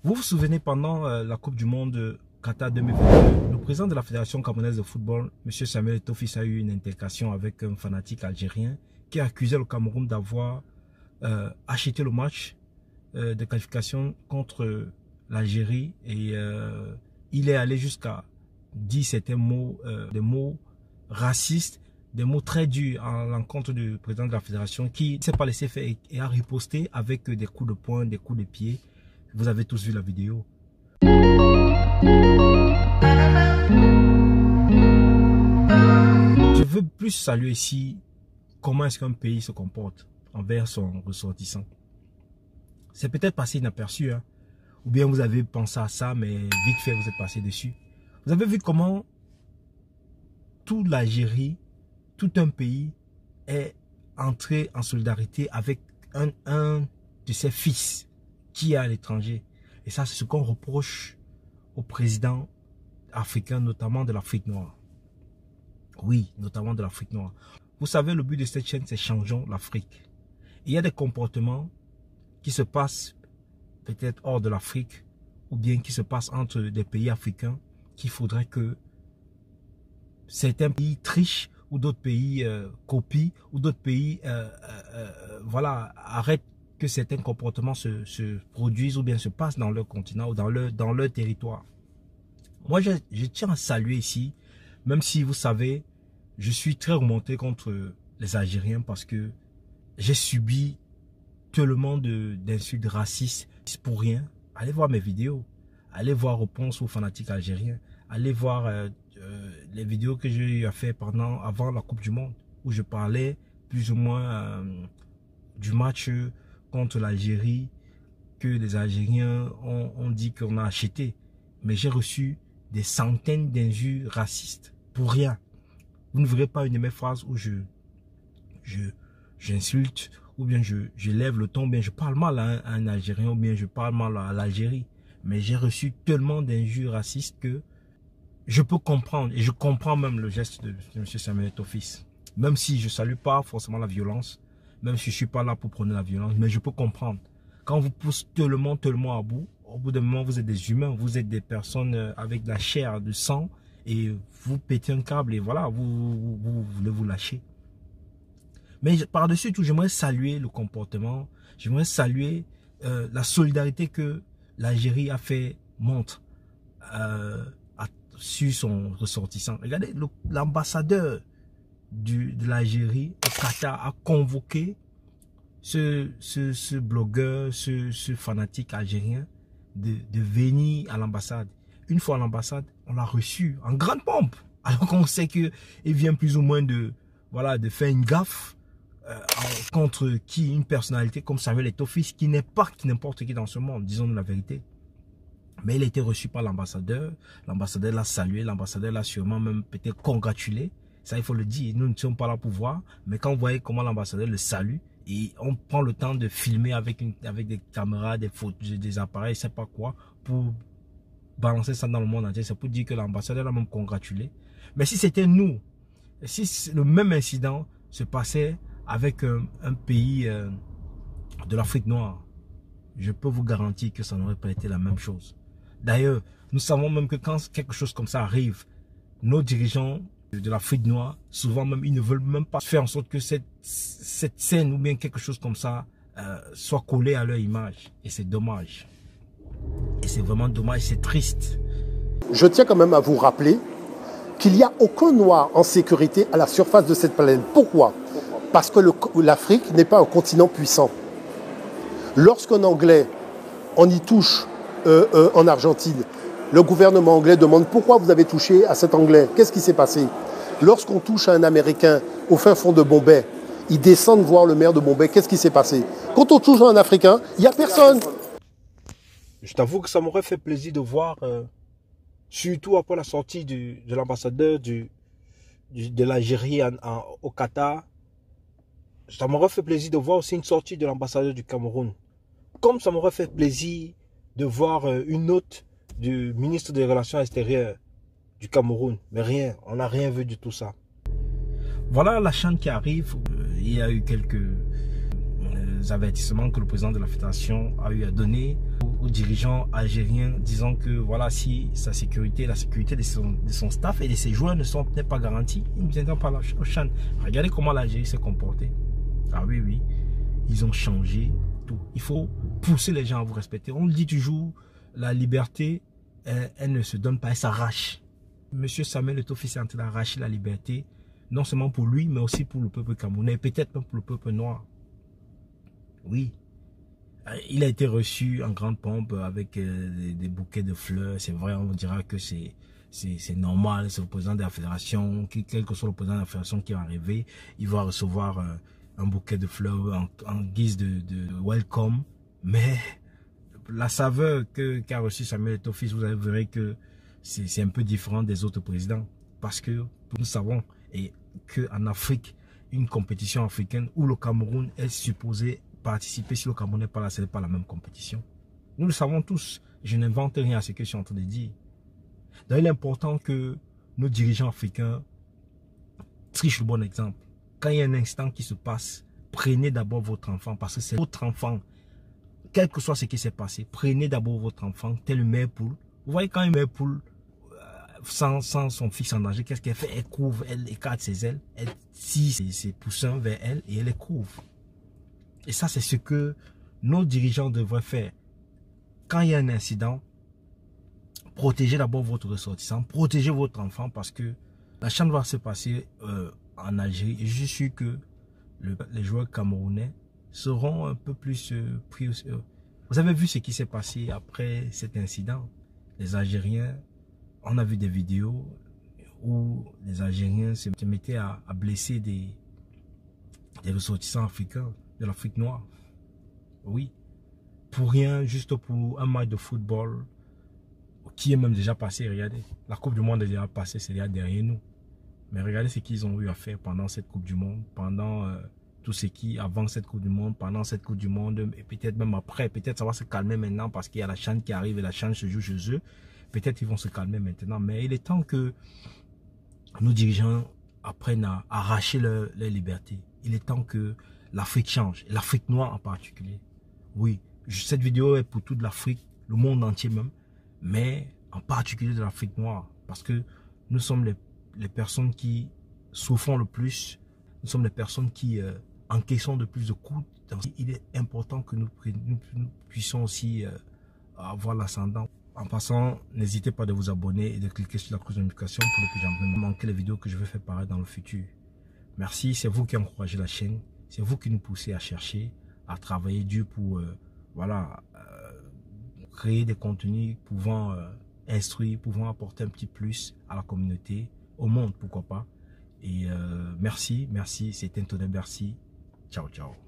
Vous vous souvenez, pendant la Coupe du Monde Qatar 2022, le président de la Fédération camerounaise de football, M. Samuel Eto'o Fils, a eu une intercation avec un fanatique algérien qui a accusé le Cameroun d'avoir acheté le match de qualification contre l'Algérie, et il est allé jusqu'à dire certains mots, des mots racistes, des mots très durs à l'encontre du président de la Fédération, qui ne s'est pas laissé faire et a riposté avec des coups de poing, des coups de pied. Vous avez tous vu la vidéo. Je veux plus saluer ici comment est-ce qu'un pays se comporte envers son ressortissant. C'est peut-être passé inaperçu, hein? Ou bien vous avez pensé à ça, mais vite fait vous êtes passé dessus. Vous avez vu comment toute l'Algérie, tout un pays est entré en solidarité avec un de ses fils qui est à l'étranger. Et ça, c'est ce qu'on reproche aux présidents africains, notamment de l'Afrique noire. Oui, notamment de l'Afrique noire. Vous savez, le but de cette chaîne, c'est changeons l'Afrique. Il y a des comportements qui se passent peut-être hors de l'Afrique, ou bien qui se passent entre des pays africains, qu'il faudrait que certains pays trichent, ou d'autres pays copient, ou d'autres pays voilà, arrêtent que certains comportements se produisent ou bien se passent dans leur continent ou dans leur territoire. Moi, je tiens à saluer ici, même si vous savez, je suis très remonté contre les Algériens parce que j'ai subi tellement d'insultes racistes pour rien. Allez voir mes vidéos, allez voir Réponse aux fanatiques algériens, allez voir les vidéos que j'ai eu à faire avant la Coupe du Monde, où je parlais plus ou moins du match contre l'Algérie que les Algériens ont dit qu'on a acheté. Mais j'ai reçu des centaines d'injures racistes pour rien. Vous ne verrez pas une de mes phrases où j'insulte, ou bien je lève le ton, ou bien je parle mal à un Algérien, ou bien je parle mal à l'Algérie. Mais j'ai reçu tellement d'injures racistes que je peux comprendre, et je comprends même le geste de M. Samuel Eto'o Fils. Même si je ne salue pas forcément la violence, même si je ne suis pas là pour prôner la violence, mais je peux comprendre. Quand on vous pousse tellement à bout, au bout d'un moment, vous êtes des humains, vous êtes des personnes avec de la chair, du sang, et vous pétez un câble, et voilà, vous voulez vous lâcher. Mais par-dessus tout, j'aimerais saluer le comportement, j'aimerais saluer la solidarité que l'Algérie a fait montre sur son ressortissant. Regardez, l'ambassadeur de l'Algérie au Qatar a convoqué ce blogueur, ce fanatique algérien de venir à l'ambassade. Une fois à l'ambassade, on l'a reçu en grande pompe. Alors qu'on sait qu'il vient plus ou moins de faire une gaffe contre une personnalité comme Samuel Eto'o Fils, qui n'est pas n'importe qui dans ce monde, disons-nous la vérité. Mais il a été reçu par l'ambassadeur. L'ambassadeur l'a salué, l'ambassadeur l'a sûrement même peut-être congratulé. Ça, il faut le dire, nous ne sommes pas là pour voir. Mais quand vous voyez comment l'ambassadeur le salue, et on prend le temps de filmer avec des caméras, des photos, des appareils, je ne sais pas quoi, pour balancer ça dans le monde entier, c'est pour dire que l'ambassadeur l'a même congratulé. Mais si c'était nous, si le même incident se passait avec un pays de l'Afrique noire, je peux vous garantir que ça n'aurait pas été la même chose. D'ailleurs, nous savons même que quand quelque chose comme ça arrive, nos dirigeants de l'Afrique noire, souvent même, ils ne veulent même pas faire en sorte que cette scène ou bien quelque chose comme ça soit collé à leur image. Et c'est dommage. Et c'est vraiment dommage, c'est triste. Je tiens quand même à vous rappeler qu'il n'y a aucun noir en sécurité à la surface de cette planète. Pourquoi? Parce que l'Afrique n'est pas un continent puissant. Lorsqu'un Anglais, on y touche en Argentine, le gouvernement anglais demande pourquoi vous avez touché à cet Anglais. Qu'est-ce qui s'est passé? Lorsqu'on touche à un Américain au fin fond de Bombay, ils descendent voir le maire de Bombay. Qu'est-ce qui s'est passé? Quand on touche à un Africain, il n'y a personne. Je t'avoue que ça m'aurait fait plaisir de voir, surtout après la sortie de l'ambassadeur de l'Algérie au Qatar, ça m'aurait fait plaisir de voir aussi une sortie de l'ambassadeur du Cameroun. Comme ça m'aurait fait plaisir de voir une note du ministre des Relations extérieures du Cameroun. Mais rien, on n'a rien vu de tout ça. Voilà la chaîne qui arrive. Il y a eu quelques avertissements que le président de la Fédération a eu à donner aux aux dirigeants algériens disant que voilà, si sa sécurité, la sécurité de son staff et de ses joueurs n'est pas garantie, il ne viendra pas au CHAN. Regardez comment l'Algérie s'est comportée. Ah oui, oui, ils ont changé tout. Il faut pousser les gens à vous respecter. On le dit toujours, la liberté, elle ne se donne pas, elle s'arrache. Monsieur Samuel Eto'o est en train d'arracher la liberté, non seulement pour lui, mais aussi pour le peuple camerounais, peut-être même pour le peuple noir. Oui. Il a été reçu en grande pompe avec des bouquets de fleurs. C'est vrai, on dira que c'est normal. C'est le président de la fédération, quel que soit le président de la fédération qui va arriver, il va recevoir un bouquet de fleurs en guise de welcome. Mais la saveur qu'a reçu Samuel Eto'o, vous verrez que c'est un peu différent des autres présidents. Parce que nous savons qu'en Afrique, une compétition africaine où le Cameroun est supposé participer, si le Cameroun n'est pas là, ce n'est pas la même compétition. Nous le savons tous. Je n'invente rien à ce que je suis en train de dire. Donc il est important que nos dirigeants africains trichent le bon exemple. Quand il y a un instant qui se passe, prenez d'abord votre enfant, parce que c'est votre enfant. Quel que soit ce qui s'est passé, prenez d'abord votre enfant, tel une mère poule. Vous voyez, quand une mère poule, sans son fils en danger, qu'est-ce qu'elle fait? Elle couvre, elle écarte ses ailes, elle tisse ses poussins vers elle et elle les couvre. Et ça, c'est ce que nos dirigeants devraient faire. Quand il y a un incident, protégez d'abord votre ressortissant, protégez votre enfant, parce que la CHAN va se passer en Algérie. Et je suis sûr que les joueurs camerounais seront un peu plus pris au sérieux. Vous avez vu ce qui s'est passé après cet incident. Les Algériens, on a vu des vidéos où les Algériens se mettaient à blesser des ressortissants africains de l'Afrique noire. Oui. Pour rien, juste pour un match de football qui est même déjà passé. Regardez, la Coupe du Monde est déjà passée, c'est déjà derrière nous. Mais regardez ce qu'ils ont eu à faire pendant cette Coupe du Monde, pendant tout ce qui, avant cette Coupe du Monde, pendant cette Coupe du Monde, et peut-être même après. Peut-être ça va se calmer maintenant parce qu'il y a la CHAN qui arrive et la CHAN se joue chez eux. Peut-être ils vont se calmer maintenant. Mais il est temps que nos dirigeants apprennent à arracher leur liberté. Il est temps que l'Afrique change, l'Afrique noire en particulier. Oui, cette vidéo est pour toute l'Afrique, le monde entier même, mais en particulier de l'Afrique noire, parce que nous sommes les personnes qui souffront le plus, nous sommes les personnes qui encaissons de plus de coups. Donc, il est important que nous puissions aussi avoir l'ascendant. En passant, n'hésitez pas de vous abonner et de cliquer sur la cloche de notification pour ne plus jamais manquer les vidéos que je vais faire paraître dans le futur. Merci, c'est vous qui encouragez la chaîne. C'est vous qui nous poussez à chercher, à travailler dur pour créer des contenus pouvant instruire, pouvant apporter un petit plus à la communauté, au monde, pourquoi pas. Et merci, c'était Antonin Bercy. Ciao, ciao.